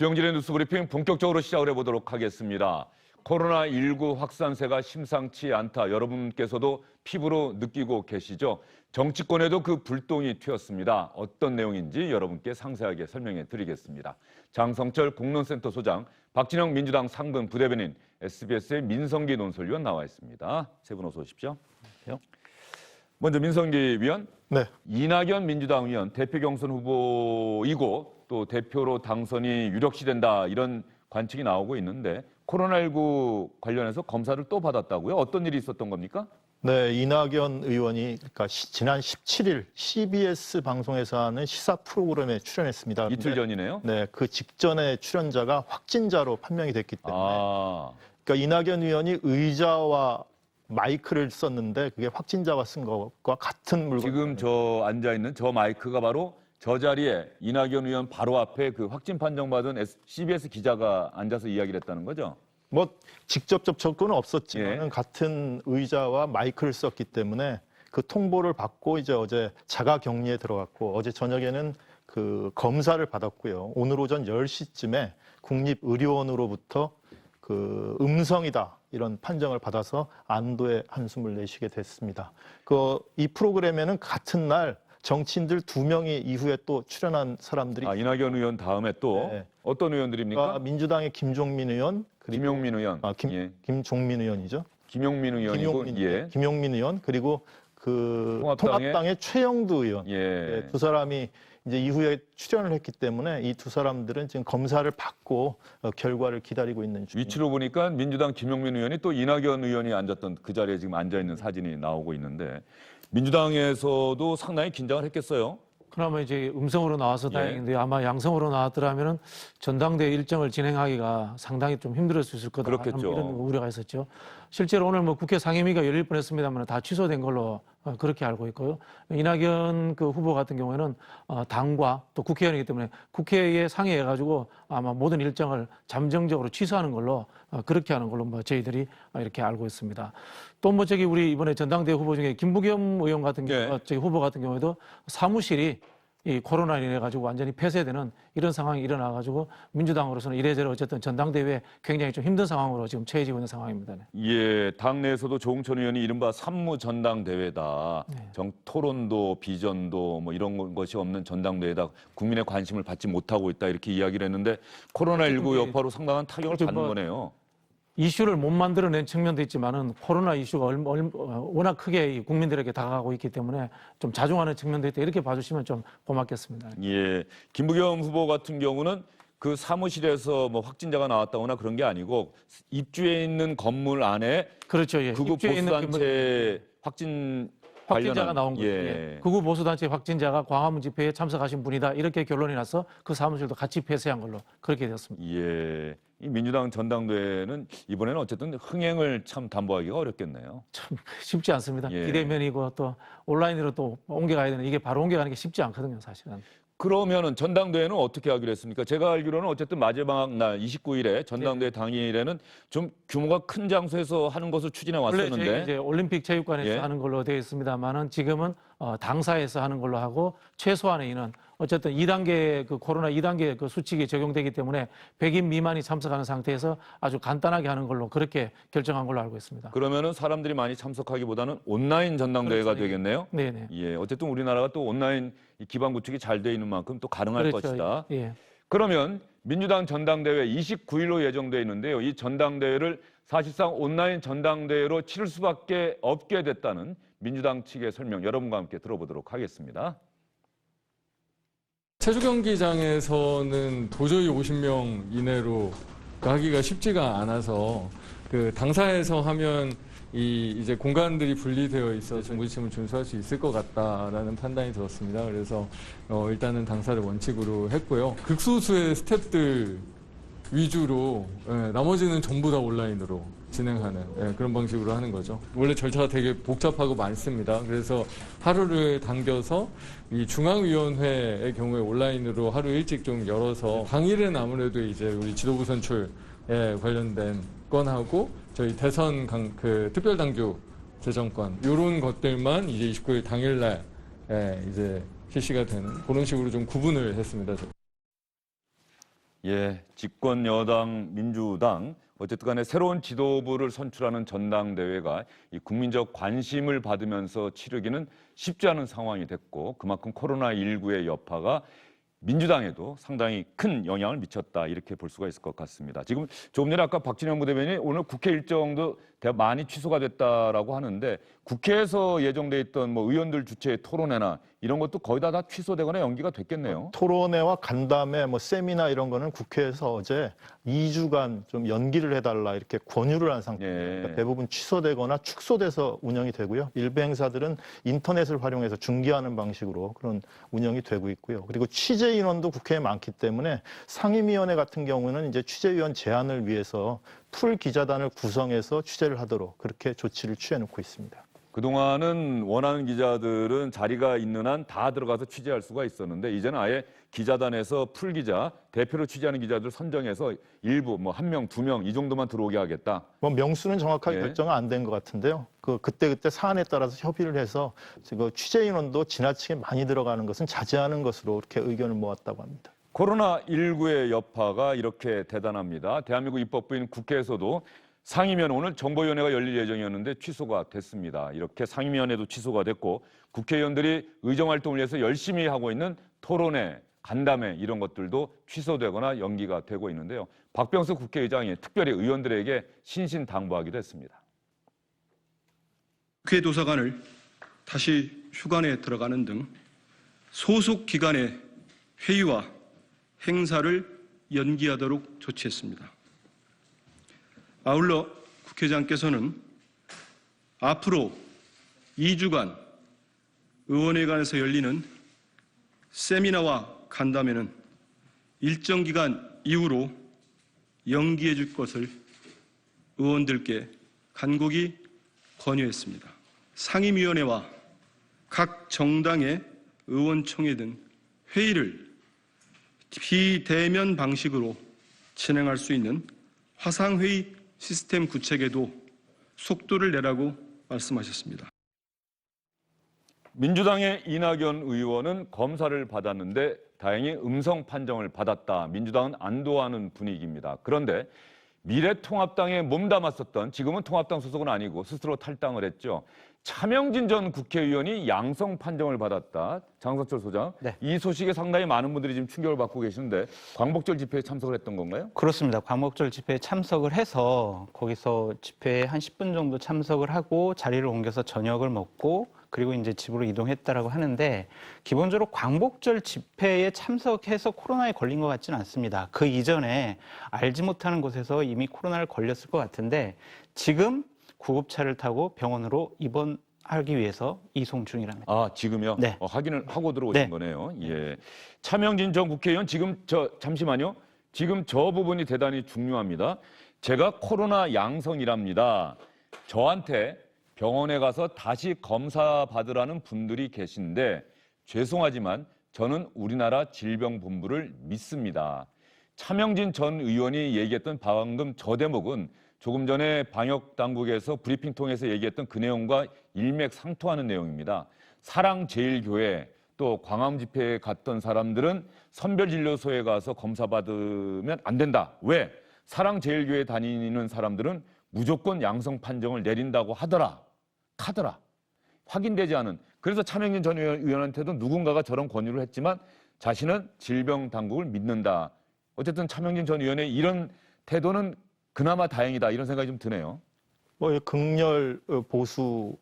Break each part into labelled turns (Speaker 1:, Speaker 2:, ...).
Speaker 1: 주영진의 뉴스브리핑 본격적으로 시작을 해보도록 하겠습니다. 코로나19 확산세가 심상치 않다. 여러분께서도 피부로 느끼고 계시죠? 정치권에도 그 불똥이 튀었습니다. 어떤 내용인지 여러분께 상세하게 설명해 드리겠습니다. 장성철 공론센터 소장, 박진영 민주당 상근 부대변인, SBS의 민성기 논설위원 나와 있습니다. 세 분 어서 오십시오. 먼저 민성기 위원,
Speaker 2: 네.
Speaker 1: 이낙연 민주당 의원 대표 경선 후보이고 또 대표로 당선이 유력시된다 이런 관측이 나오고 있는데 코로나19 관련해서 검사를 또 받았다고요? 어떤 일이 있었던 겁니까?
Speaker 2: 네, 이낙연 의원이 그러니까 지난 17일 CBS 방송에서 하는 시사 프로그램에 출연했습니다.
Speaker 1: 이틀 전이네요.
Speaker 2: 네, 그 직전에 출연자가 확진자로 판명이 됐기 때문에 그러니까 이낙연 의원이 의자와 마이크를 썼는데 그게 확진자가 쓴 것과 같은 물건.
Speaker 1: 지금 저 앉아 있는 저 마이크가 바로 저 자리에 이낙연 의원 바로 앞에 그 확진 판정받은 CBS 기자가 앉아서 이야기를 했다는 거죠?
Speaker 2: 뭐 직접 접촉은 없었지만
Speaker 1: 예.
Speaker 2: 같은 의자와 마이크를 썼기 때문에 그 통보를 받고 이제 어제 자가 격리에 들어갔고 어제 저녁에는 그 검사를 받았고요. 오늘 오전 10시쯤에 국립의료원으로부터 그 음성이다 이런 판정을 받아서 안도의 한숨을 내쉬게 됐습니다. 이 프로그램에는 같은 날 정치인들 2명이 이후에 또 출연한 사람들이
Speaker 1: 이낙연 의원 다음에 또
Speaker 2: 네.
Speaker 1: 어떤 의원들입니까?
Speaker 2: 민주당의 김종민 의원, 그리고
Speaker 1: 김용민 의원,
Speaker 2: 김종민 의원이죠.
Speaker 1: 김용민 의원이고,
Speaker 2: 김용민 의원 그리고 그
Speaker 1: 통합당의
Speaker 2: 통합당의 최영두 의원
Speaker 1: 예.
Speaker 2: 두 사람이 이제 이후에 출연을 했기 때문에 이 두 사람들은 지금 검사를 받고 결과를 기다리고 있는 중입니다.
Speaker 1: 위치로 보니까 민주당 김용민 의원이 또 이낙연 의원이 앉았던 그 자리에 지금 앉아 있는 사진이 나오고 있는데 민주당에서도 상당히 긴장을 했겠어요.
Speaker 3: 그나마 이제 음성으로 나와서 다행인데 아마 양성으로 나왔더라면은 전당대회 일정을 진행하기가 상당히 좀 힘들었을 수 있을 거다.
Speaker 1: 그렇겠죠.
Speaker 3: 이런 우려가 있었죠. 실제로 오늘 뭐 국회 상임위가 열릴 뻔했습니다만 다 취소된 걸로 그렇게 알고 있고요. 이낙연 그 후보 같은 경우에는 당과 또 국회의원이기 때문에 국회에 상의해가지고 아마 모든 일정을 잠정적으로 취소하는 걸로 그렇게 하는 걸로 뭐 저희들이 이렇게 알고 있습니다. 또 뭐 저기 우리 이번에 전당대회 후보 중에 김부겸 의원 같은 경우, 저기 후보 같은 경우에도 사무실이 이 코로나로 인해 가지고 완전히 폐쇄되는 이런 상황이 일어나 가지고 민주당으로서는 이래저래 어쨌든 전당대회에 굉장히 좀 힘든 상황으로 지금 처해지고 있는 상황입니다.
Speaker 1: 예, 당내에서도 조홍천 의원이 이른바 산무 전당대회다. 토론도 비전도 뭐 이런 것이 없는 전당대회다. 국민의 관심을 받지 못하고 있다 이렇게 이야기를 했는데 코로나19 여파로 상당한 타격을 받는 거네요.
Speaker 3: 이슈를 못 만들어낸 측면도 있지만은 코로나 이슈가 워낙 크게 국민들에게 다가가고 있기 때문에 좀 자중하는 측면도 있다. 이렇게 봐주시면 좀 고맙겠습니다.
Speaker 1: 예, 김부겸 후보 같은 경우는 그 사무실에서 뭐 확진자가 나왔다거나 그런 게 아니고 입주해 있는 건물 안에
Speaker 3: 그렇죠. 예.
Speaker 1: 극우 보수단체
Speaker 3: 확진자가 나온 거죠. 예. 극우 보수단체 확진자가 광화문 집회에 참석하신 분이다. 이렇게 결론이 나서 그 사무실도 같이 폐쇄한 걸로 그렇게 되었습니다.
Speaker 1: 예, 이 민주당 전당대회는 이번에는 어쨌든 흥행을 참 담보하기가 어렵겠네요.
Speaker 3: 참 쉽지 않습니다.
Speaker 1: 예.
Speaker 3: 비대면이고 또 온라인으로 또 옮겨가야 되는 이게 바로 옮겨가는 게 쉽지 않거든요, 사실은.
Speaker 1: 그러면은 전당대회는 어떻게 하기로 했습니까? 제가 알기로는 어쨌든 마지막 날 29일에 전당대회 당일에는 좀 규모가 큰 장소에서 하는 것을 추진해
Speaker 3: 원래
Speaker 1: 왔었는데
Speaker 3: 저희 이제 올림픽 체육관에서 하는 걸로 되어 있습니다만은 지금은 당사에서 하는 걸로 하고 최소한의 인원 어쨌든 2단계 그 코로나 2단계 그 수칙이 적용되기 때문에 100인 미만이 참석하는 상태에서 아주 간단하게 하는 걸로 그렇게 결정한 걸로 알고 있습니다.
Speaker 1: 그러면은 사람들이 많이 참석하기보다는 온라인 전당대회가
Speaker 3: 그렇죠.
Speaker 1: 되겠네요.
Speaker 3: 네네.
Speaker 1: 예, 어쨌든 우리나라가 또 온라인 기반 구축이 잘 돼 있는 만큼 또 가능할
Speaker 3: 그렇죠.
Speaker 1: 것이다.
Speaker 3: 예.
Speaker 1: 그러면 민주당 전당대회 29일로 예정돼 있는데요. 이 전당대회를 사실상 온라인 전당대회로 치를 수밖에 없게 됐다는 민주당 측의 설명 여러분과 함께 들어보도록 하겠습니다.
Speaker 4: 체조 경기장에서는 도저히 50명 이내로 하기가 쉽지가 않아서 그 당사에서 하면 이제 공간들이 분리되어 있어서 정부 지침을 준수할 수 있을 것 같다라는 판단이 들었습니다. 그래서 일단은 당사를 원칙으로 했고요. 극소수의 스태프들 위주로 나머지는 전부 다 온라인으로 진행하는 그런 방식으로 하는 거죠. 원래 절차가 되게 복잡하고 많습니다. 그래서 하루를 당겨서 이 중앙위원회의 경우에 온라인으로 하루 일찍 좀 열어서 당일은 아무래도 이제 우리 지도부 선출에 관련된 건하고 저희 대선 그 특별당규 제정권 이런 것들만 이제 29일 당일날 이제 실시가 되는 그런 식으로 좀 구분을 했습니다.
Speaker 1: 예, 집권 여당 민주당 어쨌든 간에 새로운 지도부를 선출하는 전당대회가 이 국민적 관심을 받으면서 치르기는 쉽지 않은 상황이 됐고 그만큼 코로나19의 여파가 민주당에도 상당히 큰 영향을 미쳤다 이렇게 볼 수가 있을 것 같습니다. 지금 조금 전에 아까 박진영 부대변인이 오늘 국회 일정도 많이 취소가 됐다라고 하는데 국회에서 예정돼 있던 뭐 의원들 주최의 토론회나 이런 것도 거의 다 취소되거나 연기가 됐겠네요.
Speaker 2: 토론회와 간담회, 뭐 세미나 이런 거는 국회에서 어제 2주간 좀 연기를 해달라 이렇게 권유를 한 상태입니다.
Speaker 1: 예.
Speaker 2: 그러니까 대부분 취소되거나 축소돼서 운영이 되고요. 일부 행사들은 인터넷을 활용해서 중계하는 방식으로 그런 운영이 되고 있고요. 그리고 취재 인원도 국회에 많기 때문에 상임위원회 같은 경우는 이제 취재위원 제안을 위해서 풀 기자단을 구성해서 취재를 하도록 그렇게 조치를 취해놓고 있습니다.
Speaker 1: 그동안은 원하는 기자들은 자리가 있는 한 다 들어가서 취재할 수가 있었는데 이제는 아예 기자단에서 풀 기자, 대표로 취재하는 기자들 선정해서 일부 뭐 1명, 2명 이 정도만 들어오게 하겠다.
Speaker 2: 뭐 명수는 정확하게
Speaker 1: 예.
Speaker 2: 결정은 안 된 것 같은데요. 그때 사안에 따라서 협의를 해서 지금 취재 인원도 지나치게 많이 들어가는 것은 자제하는 것으로 이렇게 의견을 모았다고 합니다.
Speaker 1: 코로나19의 여파가 이렇게 대단합니다. 대한민국 입법부인 국회에서도 상임위원회 오늘 정보위원회가 열릴 예정이었는데 취소가 됐습니다. 이렇게 상임위원회도 취소가 됐고 국회의원들이 의정활동을 위해서 열심히 하고 있는 토론회, 간담회 이런 것들도 취소되거나 연기가 되고 있는데요. 박병석 국회의장이 특별히 의원들에게 신신당부하기도 했습니다.
Speaker 5: 국회 도서관을 다시 휴관에 들어가는 등 소속 기관의 회의와 행사를 연기하도록 조치했습니다. 아울러 국회의장께서는 앞으로 2주간 의원회관에서 열리는 세미나와 간담회는 일정 기간 이후로 연기해 줄 것을 의원들께 간곡히 권유했습니다. 상임위원회와 각 정당의 의원총회 등 회의를 비대면 방식으로 진행할 수 있는 화상회의 시스템 구축에도 속도를 내라고 말씀하셨습니다.
Speaker 1: 민주당의 이낙연 의원은 검사를 받았는데 다행히 음성 판정을 받았다. 민주당은 안도하는 분위기입니다. 그런데 미래통합당에 몸담았었던 지금은 통합당 소속은 아니고 스스로 탈당을 했죠. 차명진 전 국회의원이 양성 판정을 받았다. 장성철 소장.
Speaker 6: 네.
Speaker 1: 이 소식에 상당히 많은 분들이 지금 충격을 받고 계시는데 광복절 집회에 참석을 했던 건가요?
Speaker 6: 그렇습니다. 광복절 집회에 참석을 해서 거기서 집회에 한 10분 정도 참석을 하고 자리를 옮겨서 저녁을 먹고 그리고 이제 집으로 이동했다라고 하는데 기본적으로 광복절 집회에 참석해서 코로나에 걸린 것 같지는 않습니다. 그 이전에 알지 못하는 곳에서 이미 코로나를 걸렸을 것 같은데 지금 구급차를 타고 병원으로 입원하기 위해서 이송 중이랍니다.
Speaker 1: 아, 지금요?
Speaker 6: 네.
Speaker 1: 확인을 하고 들어오신
Speaker 6: 네.
Speaker 1: 거네요. 예. 차명진 전 국회의원 지금 잠시만요. 지금 저 부분이 대단히 중요합니다. 제가 코로나 양성이랍니다. 저한테 병원에 가서 다시 검사 받으라는 분들이 계신데 죄송하지만 저는 우리나라 질병본부를 믿습니다. 차명진 전 의원이 얘기했던 방금 저 대목은 조금 전에 방역당국에서 브리핑 통해서 얘기했던 그 내용과 일맥상통하는 내용입니다. 사랑제일교회 또 광화문 집회에 갔던 사람들은 선별진료소에 가서 검사 받으면 안 된다. 왜? 사랑제일교회 다니는 사람들은 무조건 양성 판정을 내린다고 하더라. 확인되지 않은. 그래서 차명진 전 의원한테도 누군가가 저런 권유를 했지만 자신은 질병당국을 믿는다. 어쨌든 차명진 전 의원의 이런 태도는 그나마 다행이다 이런 생각이 좀 드네요.
Speaker 2: 뭐 극렬 보수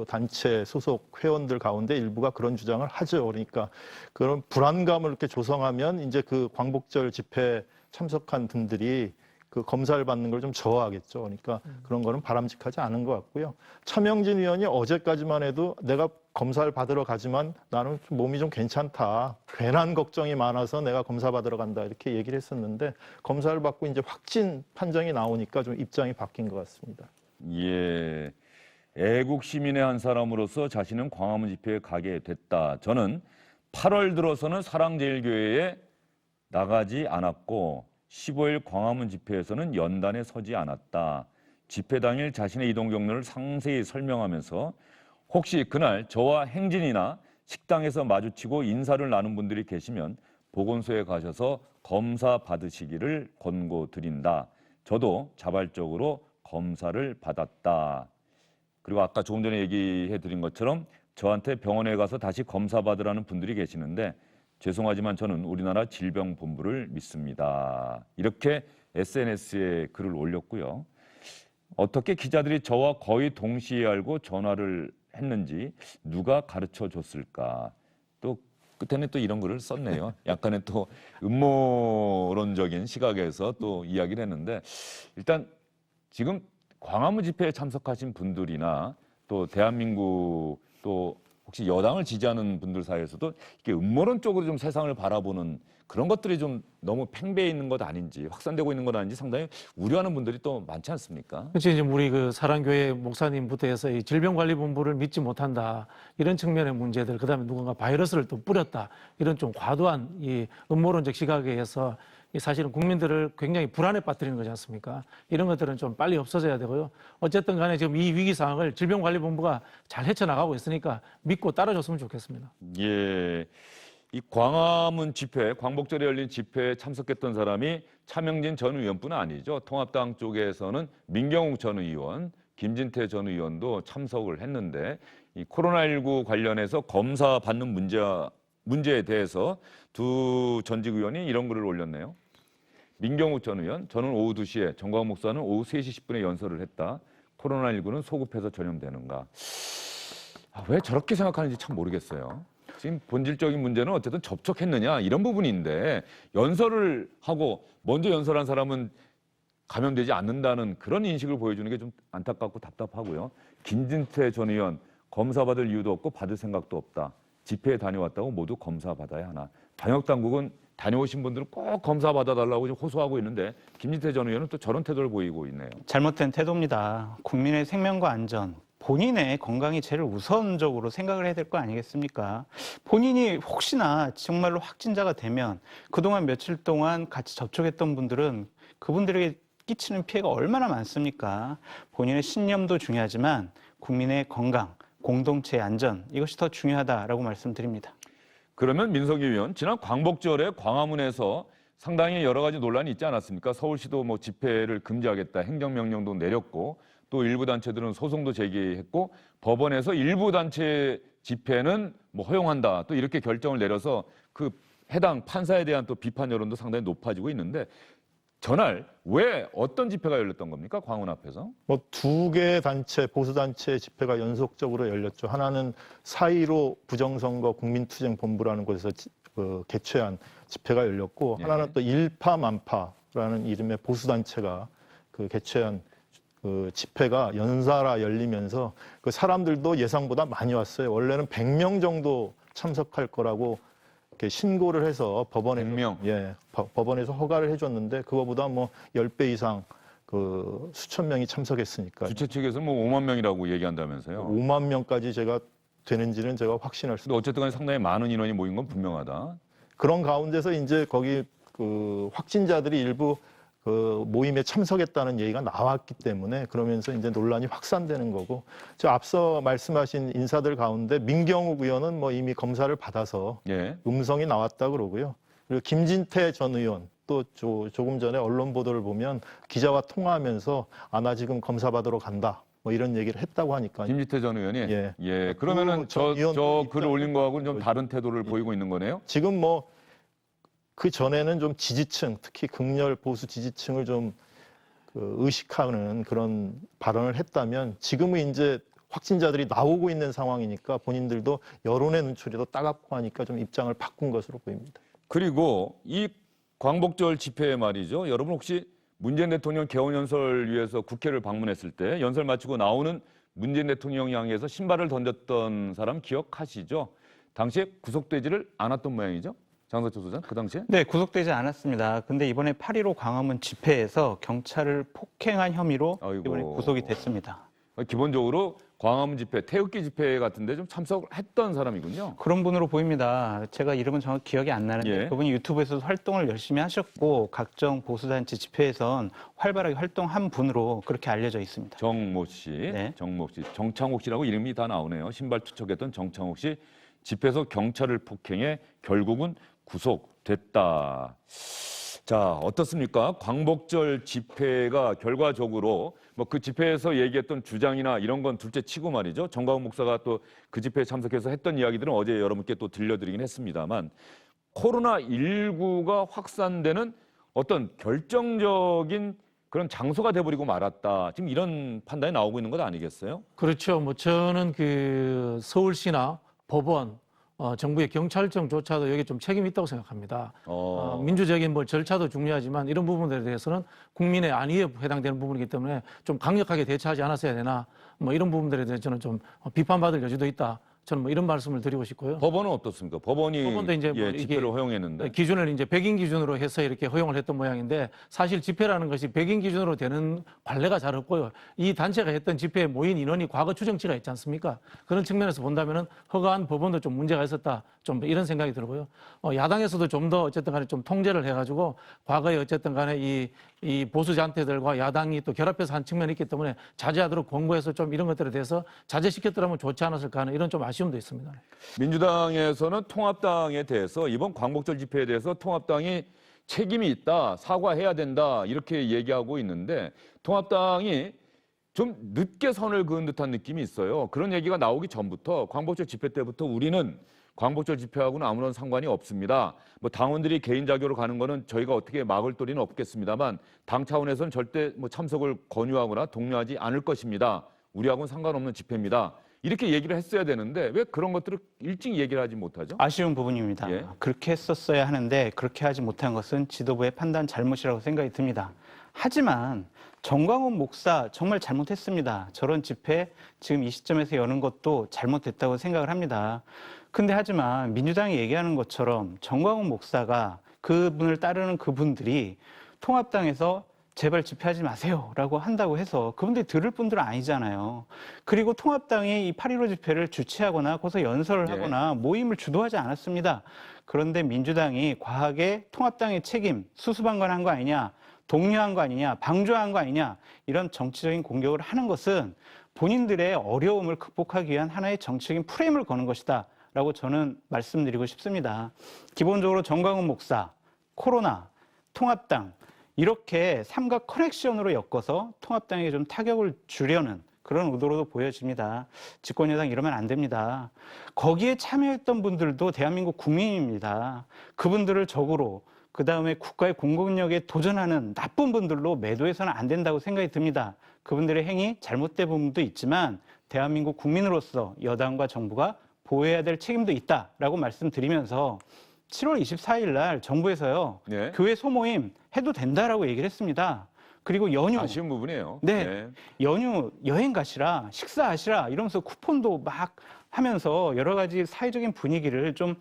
Speaker 2: 단체 소속 회원들 가운데 일부가 그런 주장을 하죠. 그러니까 그런 불안감을 이렇게 조성하면 이제 그 광복절 집회 참석한 분들이 그 검사를 받는 걸 좀 저하하겠죠. 그러니까 그런 거는 바람직하지 않은 것 같고요. 차명진 의원이 어제까지만 해도 내가 검사를 받으러 가지만 나는 좀 몸이 좀 괜찮다. 괜한 걱정이 많아서 내가 검사 받으러 간다. 이렇게 얘기를 했었는데 검사를 받고 이제 확진 판정이 나오니까 좀 입장이 바뀐 것 같습니다.
Speaker 1: 예. 애국 시민의 한 사람으로서 자신은 광화문 집회에 가게 됐다. 저는 8월 들어서는 사랑제일교회에 나가지 않았고 15일 광화문 집회에서는 연단에 서지 않았다. 집회 당일 자신의 이동 경로를 상세히 설명하면서 혹시 그날 저와 행진이나 식당에서 마주치고 인사를 나눈 분들이 계시면 보건소에 가셔서 검사 받으시기를 권고드린다. 저도 자발적으로 검사를 받았다. 그리고 아까 조금 전에 얘기해 드린 것처럼 저한테 병원에 가서 다시 검사 받으라는 분들이 계시는데 죄송하지만 저는 우리나라 질병본부를 믿습니다. 이렇게 SNS에 글을 올렸고요. 어떻게 기자들이 저와 거의 동시에 알고 전화를 했는지 누가 가르쳐 줬을까? 또 끝에는 또 이런 글을 썼네요. 약간의 또 음모론적인 시각에서 또 이야기를 했는데 일단 지금 광화문 집회에 참석하신 분들이나 또 대한민국 또 혹시 여당을 지지하는 분들 사이에서도 이게 음모론 쪽으로 좀 세상을 바라보는 그런 것들이 좀 너무 팽배해 있는 것 아닌지 확산되고 있는 것 아닌지 상당히 우려하는 분들이 또 많지 않습니까?
Speaker 3: 그렇죠. 이제 우리 그 사랑교회 목사님부터 해서 이 질병관리본부를 믿지 못한다 이런 측면의 문제들, 그다음에 누군가 바이러스를 또 뿌렸다 이런 좀 과도한 이 음모론적 시각에 의해서 이 사실은 국민들을 굉장히 불안에 빠뜨리는 거지 않습니까? 이런 것들은 좀 빨리 없어져야 되고요. 어쨌든 간에 지금 이 위기 상황을 질병관리본부가 잘 헤쳐나가고 있으니까 믿고 따라줬으면 좋겠습니다.
Speaker 1: 예. 이 광화문 집회, 광복절에 열린 집회에 참석했던 사람이 차명진 전 의원뿐 아니죠. 통합당 쪽에서는 민경욱 전 의원, 김진태 전 의원도 참석을 했는데 이 코로나19 관련해서 검사 받는 문제에 대해서 두 전직 의원이 이런 글을 올렸네요. 민경욱 전 의원, 저는 오후 2시에, 정광훈 목사는 오후 3시 10분에 연설을 했다. 코로나19는 소급해서 전염되는가. 왜 저렇게 생각하는지 참 모르겠어요. 지금 본질적인 문제는 어쨌든 접촉했느냐 이런 부분인데 연설을 하고 먼저 연설한 사람은 감염되지 않는다는 그런 인식을 보여주는 게 좀 안타깝고 답답하고요. 김진태 전 의원 검사 받을 이유도 없고 받을 생각도 없다. 집회에 다녀왔다고 모두 검사 받아야 하나. 방역 당국은 다녀오신 분들은 꼭 검사 받아달라고 지금 호소하고 있는데 김진태 전 의원은 또 저런 태도를 보이고 있네요.
Speaker 6: 잘못된 태도입니다. 국민의 생명과 안전, 본인의 건강이 제일 우선적으로 생각을 해야 될 거 아니겠습니까? 본인이 혹시나 정말로 확진자가 되면 그동안 며칠 동안 같이 접촉했던 분들은 그분들에게 끼치는 피해가 얼마나 많습니까? 본인의 신념도 중요하지만 국민의 건강, 공동체의 안전 이것이 더 중요하다라고 말씀드립니다.
Speaker 1: 그러면 민석희 의원, 지난 광복절에 광화문에서 상당히 여러 가지 논란이 있지 않았습니까? 서울시도 뭐 집회를 금지하겠다 행정명령도 내렸고 또 일부 단체들은 소송도 제기했고 법원에서 일부 단체 집회는 뭐 허용한다 또 이렇게 결정을 내려서 그 해당 판사에 대한 또 비판 여론도 상당히 높아지고 있는데 전날 왜 어떤 집회가 열렸던 겁니까? 광화문 앞에서?
Speaker 2: 뭐 두 개 단체, 보수 단체 집회가 연속적으로 열렸죠. 하나는 4.15 부정선거 국민투쟁본부라는 곳에서 개최한 집회가 열렸고
Speaker 1: 예.
Speaker 2: 하나는 또 일파만파라는 이름의 보수 단체가 그 개최한 그 집회가 연달아 열리면서 그 사람들도 예상보다 많이 왔어요. 원래는 100명 정도 참석할 거라고 이렇게 신고를 해서 법원에
Speaker 1: 100명?
Speaker 2: 예, 법원에서 허가를 해줬는데 그거보다 뭐 10배 이상 그 수천 명이 참석했으니까
Speaker 1: 주최 측에서 뭐 5만 명이라고 얘기한다면서요.
Speaker 2: 5만 명까지 제가 되는지는 제가 확신할 수.
Speaker 1: 근데 어쨌든 간에 상당히 많은 인원이 모인 건 분명하다.
Speaker 2: 그런 가운데서 이제 거기 그 확진자들이 일부 그 모임에 참석했다는 얘기가 나왔기 때문에 그러면서 이제 논란이 확산되는 거고 저 앞서 말씀하신 인사들 가운데 민경욱 의원은 뭐 이미 검사를 받아서
Speaker 1: 예.
Speaker 2: 음성이 나왔다 그러고요. 그리고 김진태 전 의원 또 조금 전에 언론 보도를 보면 기자와 통화하면서 나 지금 검사 받으러 간다. 뭐 이런 얘기를 했다고 하니까
Speaker 1: 김진태 전 의원이
Speaker 2: 예.
Speaker 1: 그러면은
Speaker 2: 전 의원
Speaker 1: 저 글을
Speaker 2: 입장-
Speaker 1: 올린 거하고는 좀 다른 태도를 보이고 있는 거네요.
Speaker 2: 지금 뭐 그 전에는 좀 지지층, 특히 극렬 보수 지지층을 좀 의식하는 그런 발언을 했다면 지금은 이제 확진자들이 나오고 있는 상황이니까 본인들도 여론의 눈초리도 따갑고 하니까 좀 입장을 바꾼 것으로 보입니다.
Speaker 1: 그리고 이 광복절 집회에 말이죠. 여러분 혹시 문재인 대통령 개원연설 위해서 국회를 방문했을 때 연설 마치고 나오는 문재인 대통령 향해서 신발을 던졌던 사람 기억하시죠? 당시에 구속되지를 않았던 모양이죠? 장석철 소장, 그 당시에?
Speaker 6: 네, 구속되지 않았습니다. 근데 이번에 8.15 광화문 집회에서 경찰을 폭행한 혐의로
Speaker 1: 아이고.
Speaker 6: 이번에 구속이 됐습니다.
Speaker 1: 기본적으로 광화문 집회, 태극기 집회 같은데 좀 참석을 했던 사람이군요.
Speaker 6: 그런 분으로 보입니다. 제가 이름은 정확히 기억이 안 나는데
Speaker 1: 예.
Speaker 6: 그분이 유튜브에서도 활동을 열심히 하셨고 각종 보수단체 집회에선 활발하게 활동한 분으로 그렇게 알려져 있습니다.
Speaker 1: 정모 씨,
Speaker 6: 네.
Speaker 1: 정목 씨, 정창옥 씨라고 이름이 다 나오네요. 신발 투척했던 정창옥 씨 집회에서 경찰을 폭행해 결국은 구속됐다. 자, 어떻습니까? 광복절 집회가 결과적으로 뭐 그 집회에서 얘기했던 주장이나 이런 건 둘째 치고 말이죠. 정광훈 목사가 또 그 집회에 참석해서 했던 이야기들은 어제 여러분께 또 들려드리긴 했습니다만 코로나19가 확산되는 어떤 결정적인 그런 장소가 돼버리고 말았다. 지금 이런 판단이 나오고 있는 것 아니겠어요?
Speaker 3: 그렇죠. 뭐 저는 그 서울시나 법원, 정부의 경찰청조차도 여기 좀 책임이 있다고 생각합니다. 민주적인 뭐 절차도 중요하지만 이런 부분들에 대해서는 국민의 안위에 해당되는 부분이기 때문에 좀 강력하게 대처하지 않았어야 되나, 뭐 이런 부분들에 대해서 저는 좀 비판받을 여지도 있다. 저는 뭐 이런 말씀을 드리고 싶고요.
Speaker 1: 법원은 어떻습니까? 법원도
Speaker 3: 이제 뭐
Speaker 1: 예,
Speaker 3: 이게
Speaker 1: 집회를 허용했는데.
Speaker 3: 기준을 이제 100인 기준으로 해서 이렇게 허용을 했던 모양인데 사실 집회라는 것이 100인 기준으로 되는 관례가 잘 없고요. 이 단체가 했던 집회에 모인 인원이 과거 추정치가 있지 않습니까? 그런 측면에서 본다면은 허가한 법원도 좀 문제가 있었다. 좀 이런 생각이 들고요. 야당에서도 좀 더 어쨌든 간에 좀 통제를 해가지고 과거에 어쨌든 간에 이 보수 잔태들과 야당이 또 결합해서 한 측면이 있기 때문에 자제하도록 권고해서 좀 이런 것들에 대해서 자제시켰더라면 좋지 않았을까 하는 이런 좀 아쉬움도 있습니다.
Speaker 1: 민주당에서는 통합당에 대해서 이번 광복절 집회에 대해서 통합당이 책임이 있다, 사과해야 된다 이렇게 얘기하고 있는데 통합당이 좀 늦게 선을 그은 듯한 느낌이 있어요. 그런 얘기가 나오기 전부터 광복절 집회 때부터 우리는 광복절 집회하고는 아무런 상관이 없습니다. 뭐 당원들이 개인 자교로 가는 거는 저희가 어떻게 막을 도리는 없겠습니다만 당 차원에서는 절대 뭐 참석을 권유하거나 독려하지 않을 것입니다. 우리하고는 상관없는 집회입니다. 이렇게 얘기를 했어야 되는데 왜 그런 것들을 일찍 얘기를 하지 못하죠?
Speaker 6: 아쉬운 부분입니다.
Speaker 1: 예.
Speaker 6: 그렇게 했었어야 하는데 그렇게 하지 못한 것은 지도부의 판단 잘못이라고 생각이 듭니다. 하지만 정광훈 목사 정말 잘못했습니다. 저런 집회 지금 이 시점에서 여는 것도 잘못됐다고 생각을 합니다. 근데 하지만 민주당이 얘기하는 것처럼 정광훈 목사가 그분을 따르는 그분들이 통합당에서 제발 집회하지 마세요라고 한다고 해서 그분들이 들을 분들은 아니잖아요. 그리고 통합당이 이 8.15 집회를 주최하거나 거기서 연설을
Speaker 1: 예.
Speaker 6: 하거나 모임을 주도하지 않았습니다. 그런데 민주당이 과하게 통합당의 책임 수수방관한 거 아니냐, 독려한 거 아니냐, 방조한 거 아니냐 이런 정치적인 공격을 하는 것은 본인들의 어려움을 극복하기 위한 하나의 정치적인 프레임을 거는 것이다 라고 저는 말씀드리고 싶습니다. 기본적으로 정광훈 목사, 코로나, 통합당 이렇게 삼각 커넥션으로 엮어서 통합당에게 좀 타격을 주려는 그런 의도로도 보여집니다. 집권여당 이러면 안 됩니다. 거기에 참여했던 분들도 대한민국 국민입니다. 그분들을 적으로 그다음에 국가의 공권력에 도전하는 나쁜 분들로 매도해서는 안 된다고 생각이 듭니다. 그분들의 행위 잘못된 부분도 있지만 대한민국 국민으로서 여당과 정부가 보호해야 될 책임도 있다라고 말씀드리면서 7월 24일 날 정부에서요.
Speaker 1: 네.
Speaker 6: 교회 소모임 해도 된다라고 얘기를 했습니다. 그리고 연휴
Speaker 1: 아쉬운 부분이에요.
Speaker 6: 네. 연휴 여행 가시라, 식사하시라 이러면서 쿠폰도 막 하면서 여러 가지 사회적인 분위기를 좀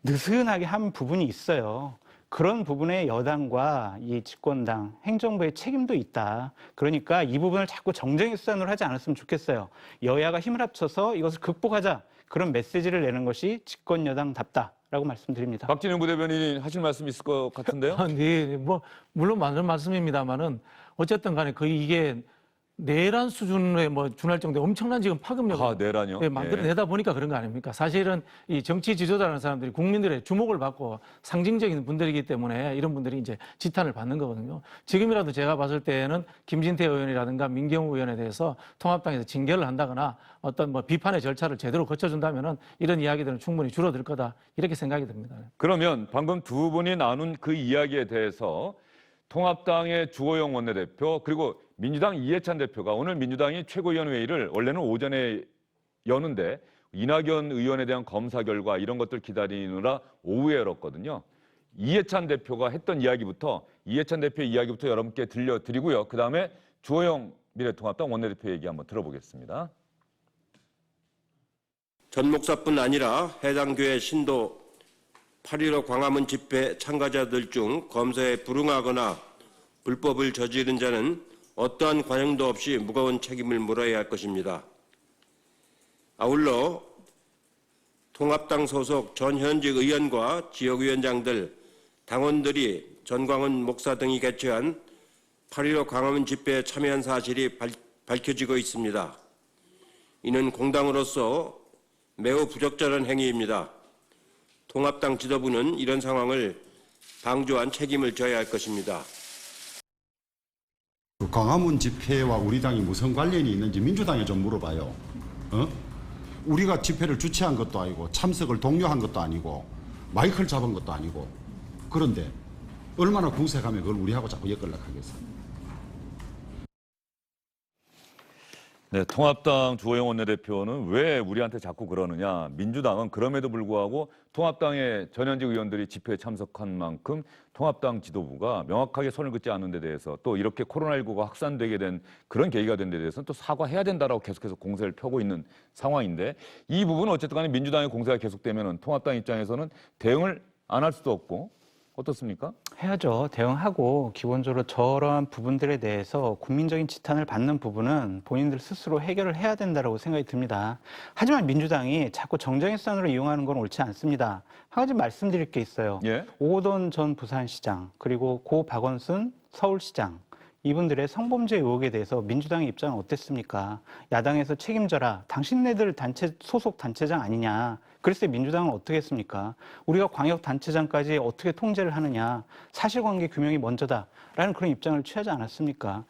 Speaker 6: 느슨하게 한 부분이 있어요. 그런 부분에 여당과 이 집권당, 행정부의 책임도 있다. 그러니까 이 부분을 자꾸 정쟁의 수단으로 하지 않았으면 좋겠어요. 여야가 힘을 합쳐서 이것을 극복하자. 그런 메시지를 내는 것이 집권 여당답다라고 말씀드립니다.
Speaker 1: 박진영 부대변인이 하실 말씀 있을 것 같은데요?
Speaker 3: 네, 뭐 물론 맞는 말씀입니다만은 어쨌든 간에 거의 이게 내란 수준에 뭐 준할 정도의 엄청난 지금 파급력을
Speaker 1: 내란요?
Speaker 3: 네, 만들어내다 보니까 그런 거 아닙니까? 사실은 이 정치 지도자라는 사람들이 국민들의 주목을 받고 상징적인 분들이기 때문에 이런 분들이 이제 지탄을 받는 거거든요. 지금이라도 제가 봤을 때는 김진태 의원이라든가 민경우 의원에 대해서 통합당에서 징계를 한다거나 어떤 뭐 비판의 절차를 제대로 거쳐준다면은 이런 이야기들은 충분히 줄어들 거다 이렇게 생각이 듭니다.
Speaker 1: 그러면 방금 두 분이 나눈 그 이야기에 대해서 통합당의 주호영 원내대표 그리고 민주당 이해찬 대표가 오늘 민주당이 최고위원회의를 원래는 오전에 여는데 이낙연 의원에 대한 검사 결과 이런 것들 기다리느라 오후에 열었거든요. 이해찬 대표가 했던 이야기부터 이해찬 대표의 이야기부터 여러분께 들려드리고요. 그다음에 주호영 미래통합당 원내대표 얘기 한번 들어보겠습니다.
Speaker 7: 전 목사뿐 아니라 해당 교회 신도 8.15 광화문 집회 참가자들 중 검사에 불응하거나 불법을 저지른 자는 어떠한 관용도 없이 무거운 책임을 물어야 할 것입니다. 아울러 통합당 소속 전 현직 의원과 지역위원장들, 당원들이 전광훈 목사 등이 개최한 8.15 광화문 집회에 참여한 사실이 밝혀지고 있습니다. 이는 공당으로서 매우 부적절한 행위입니다. 통합당 지도부는 이런 상황을 방조한 책임을 져야 할 것입니다.
Speaker 8: 그 광화문 집회와 우리 당이 무슨 관련이 있는지 민주당에 좀 물어봐요. 우리가 집회를 주최한 것도 아니고 참석을 독려한 것도 아니고 마이크를 잡은 것도 아니고 그런데 얼마나 궁색하면 그걸 우리하고 자꾸 엮으려고
Speaker 1: 네, 통합당 주호영 원내대표는 왜 우리한테 자꾸 그러느냐. 민주당은 그럼에도 불구하고 통합당의 전현직 의원들이 집회에 참석한 만큼 통합당 지도부가 명확하게 손을 긋지 않는 데 대해서 또 이렇게 코로나19가 확산되게 된 그런 계기가 된 데 대해서는 또 사과해야 된다라고 계속해서 공세를 펴고 있는 상황인데 이 부분은 어쨌든 간에 민주당의 공세가 계속되면은 통합당 입장에서는 대응을 안 할 수도 없고 어떻습니까?
Speaker 6: 해야죠. 대응하고 기본적으로 저러한 부분들에 대해서 국민적인 지탄을 받는 부분은 본인들 스스로 해결을 해야 된다고 생각이 듭니다. 하지만 민주당이 자꾸 정쟁의 수단으로 이용하는 건 옳지 않습니다. 한 가지 말씀드릴 게 있어요.
Speaker 1: 예.
Speaker 6: 오거돈 전 부산시장 그리고 고 박원순 서울시장 이분들의 성범죄 의혹에 대해서 민주당의 입장은 어땠습니까? 야당에서 책임져라. 당신네들 단체 소속 단체장 아니냐. 그랬을 때 민주당은 어떻게 했습니까? 우리가 광역단체장까지 어떻게 통제를 하느냐. 사실관계 규명이 먼저다라는 그런 입장을 취하지 않았습니까?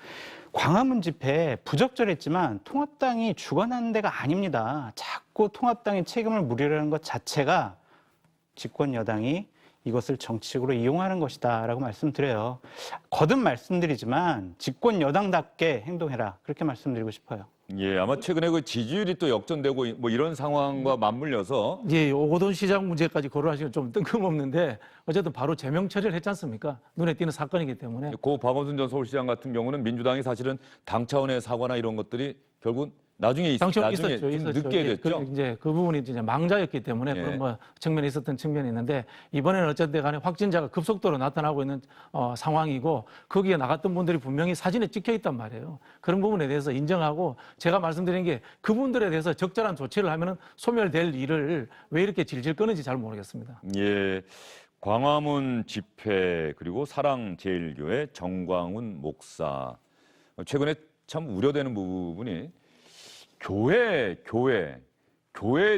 Speaker 6: 광화문 집회 부적절했지만 통합당이 주관하는 데가 아닙니다. 자꾸 통합당의 책임을 물으려는 것 자체가 집권 여당이 이것을 정치적으로 이용하는 것이다라고 말씀드려요. 거듭 말씀드리지만 집권 여당답게 행동해라. 그렇게 말씀드리고 싶어요.
Speaker 1: 예, 아마 최근에 그 지지율이 또 역전되고 뭐 이런 상황과 맞물려서
Speaker 3: 예, 오거돈 시장 문제까지 거론하시면 좀 뜬금없는데 어쨌든 바로 제명 처리를 했지 않습니까? 눈에 띄는 사건이기 때문에.
Speaker 1: 고 박원순 전 서울시장 같은 경우는 민주당이 사실은 당 차원의 사과나 이런 것들이 결국 나중에
Speaker 3: 당첨
Speaker 1: 나중에
Speaker 3: 있었죠.
Speaker 1: 좀 늦게
Speaker 3: 예,
Speaker 1: 됐죠.
Speaker 3: 이제 그 부분이 이제 망자였기 때문에
Speaker 1: 예.
Speaker 3: 그런 뭐 측면이 있었던 측면이 있는데 이번에는 어쨌든 간에 확진자가 급속도로 나타나고 있는 상황이고 거기에 나갔던 분들이 분명히 사진에 찍혀 있단 말이에요. 그런 부분에 대해서 인정하고 제가 말씀드린 게 그분들에 대해서 적절한 조치를 하면은 소멸될 일을 왜 이렇게 질질 끄는지 잘 모르겠습니다.
Speaker 1: 예. 광화문 집회 그리고 사랑제일교회 정광훈 목사 최근에 참 우려되는 부분이 교회에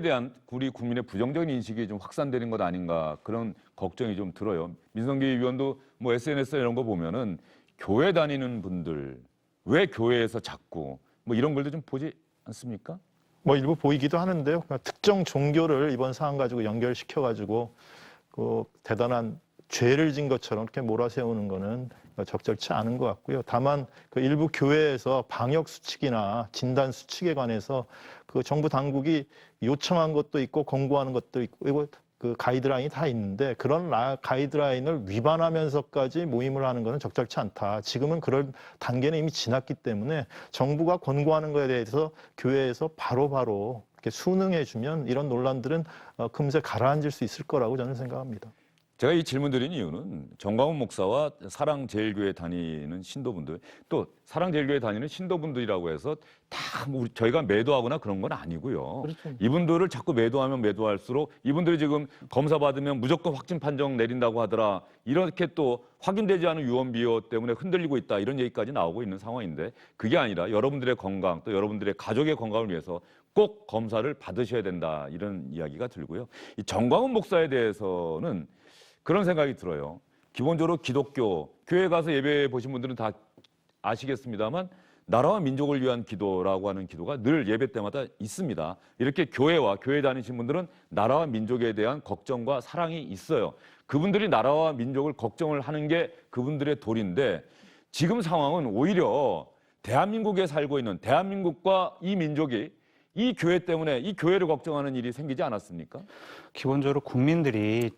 Speaker 1: 대한 우리 국민의 부정적인 인식이 좀 확산되는 것 아닌가 그런 걱정이 좀 들어요. 민성기 의원도 뭐 SNS 이런 거 보면은 교회 다니는 분들 왜 교회에서 자꾸 뭐 이런 글도 좀 보지 않습니까?
Speaker 2: 뭐 일부 보이기도 하는데요. 그러니까 특정 종교를 이번 사안 가지고 연결시켜가지고 그 대단한 죄를 진 것처럼 이렇게 몰아세우는 거는 적절치 않은 것 같고요. 다만 그 일부 교회에서 방역 수칙이나 진단 수칙에 관해서 그 정부 당국이 요청한 것도 있고 권고하는 것도 있고 그리고 그 가이드라인이 다 있는데 그런 가이드라인을 위반하면서까지 모임을 하는 것은 적절치 않다. 지금은 그런 단계는 이미 지났기 때문에 정부가 권고하는 것에 대해서 교회에서 바로바로 이렇게 순응해주면 이런 논란들은 금세 가라앉을 수 있을 거라고 저는 생각합니다.
Speaker 1: 제가 이 질문 드린 이유는 정광훈 목사와 사랑제일교회 다니는 신도분들 또 사랑제일교회 다니는 신도분들이라고 해서 다 뭐 저희가 매도하거나 그런 건 아니고요.
Speaker 3: 그렇죠.
Speaker 1: 이분들을 자꾸 매도하면 매도할수록 이분들이 지금 검사 받으면 무조건 확진 판정 내린다고 하더라. 이렇게 또 확인되지 않은 유언비어 때문에 흔들리고 있다. 이런 얘기까지 나오고 있는 상황인데 그게 아니라 여러분들의 건강 또 여러분들의 가족의 건강을 위해서 꼭 검사를 받으셔야 된다. 이런 이야기가 들고요. 이 정광훈 목사에 대해서는 그런 생각이 들어요. 기본적으로 기독교, 교회 가서 예배 보신 분들은 다 아시겠습니다만 나라와 민족을 위한 기도라고 하는 기도가 늘 예배 때마다 있습니다. 이렇게 교회와 교회 다니신 분들은 나라와 민족에 대한 걱정과 사랑이 있어요. 그분들이 나라와 민족을 걱정을 하는 게 그분들의 도리인데 지금 상황은 오히려 대한민국에 살고 있는 대한민국과 이 민족이 이 교회 때문에 이 교회를 걱정하는 일이 생기지 않았습니까?
Speaker 6: 기본적으로 국민들이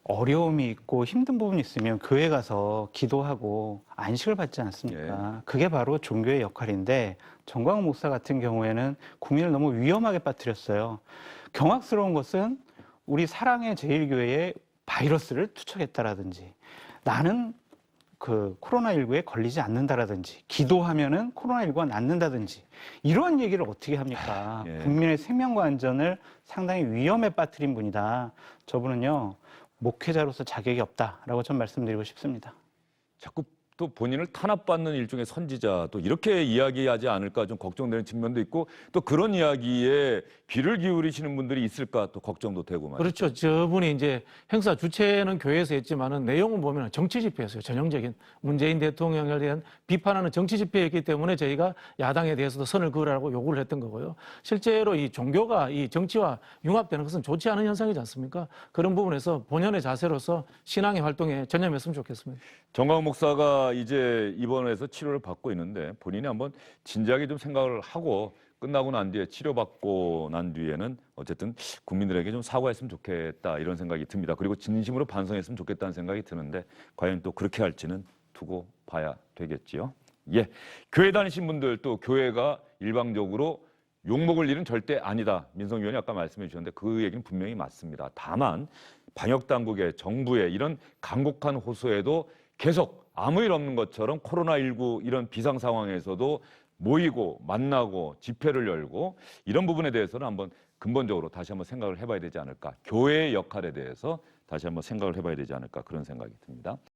Speaker 6: 어려움이 있고 힘든 부분이 있으면 교회 가서 기도하고 안식을 받지 않습니까? 그게 바로 종교의 역할인데 정광훈 목사 같은 경우에는 국민을 너무 위험하게 빠뜨렸어요. 경악스러운 것은 우리 사랑의 제일교회에 바이러스를 투척했다라든지 나는 그 코로나19에 걸리지 않는다라든지 기도하면은 코로나19가 낫는다든지 이러한 얘기를 어떻게 합니까?
Speaker 1: 예.
Speaker 6: 국민의 생명과 안전을 상당히 위험에 빠뜨린 분이다. 저분은요 목회자로서 자격이 없다라고 좀 말씀드리고 싶습니다.
Speaker 1: 자꾸 또 본인을 탄압받는 일종의 선지자 또 이렇게 이야기하지 않을까 좀 걱정되는 측면도 있고 또 그런 이야기에 귀를 기울이시는 분들이 있을까 또 걱정도 되고 말이죠.
Speaker 3: 그렇죠. 저분이 이제 행사 주최는 교회에서 했지만은 내용을 보면 정치 집회였어요. 전형적인 문재인 대통령에 대한 비판하는 정치 집회였기 때문에 저희가 야당에 대해서도 선을 그으라고 요구를 했던 거고요. 실제로 이 종교가 이 정치와 융합되는 것은 좋지 않은 현상이지 않습니까? 그런 부분에서 본연의 자세로서 신앙의 활동에 전념했으면 좋겠습니다.
Speaker 1: 정광훈 목사가 이제 입원해서 치료를 받고 있는데 본인이 한번 진지하게 좀 생각을 하고 끝나고 난 뒤에 치료받고 난 뒤에는 어쨌든 국민들에게 좀 사과했으면 좋겠다 이런 생각이 듭니다. 그리고 진심으로 반성했으면 좋겠다는 생각이 드는데 과연 또 그렇게 할지는 두고 봐야 되겠지요. 예, 교회 다니신 분들 또 교회가 일방적으로 욕먹을 일은 절대 아니다. 민성 위원이 아까 말씀해 주셨는데 그 얘기는 분명히 맞습니다. 다만 방역당국의 정부의 이런 간곡한 호소에도 계속 아무 일 없는 것처럼 코로나19 이런 비상 상황에서도 모이고 만나고 집회를 열고 이런 부분에 대해서는 한번 근본적으로 다시 한번 생각을 해봐야 되지 않을까. 교회의 역할에 대해서 다시 한번 생각을 해봐야 되지 않을까 그런 생각이 듭니다.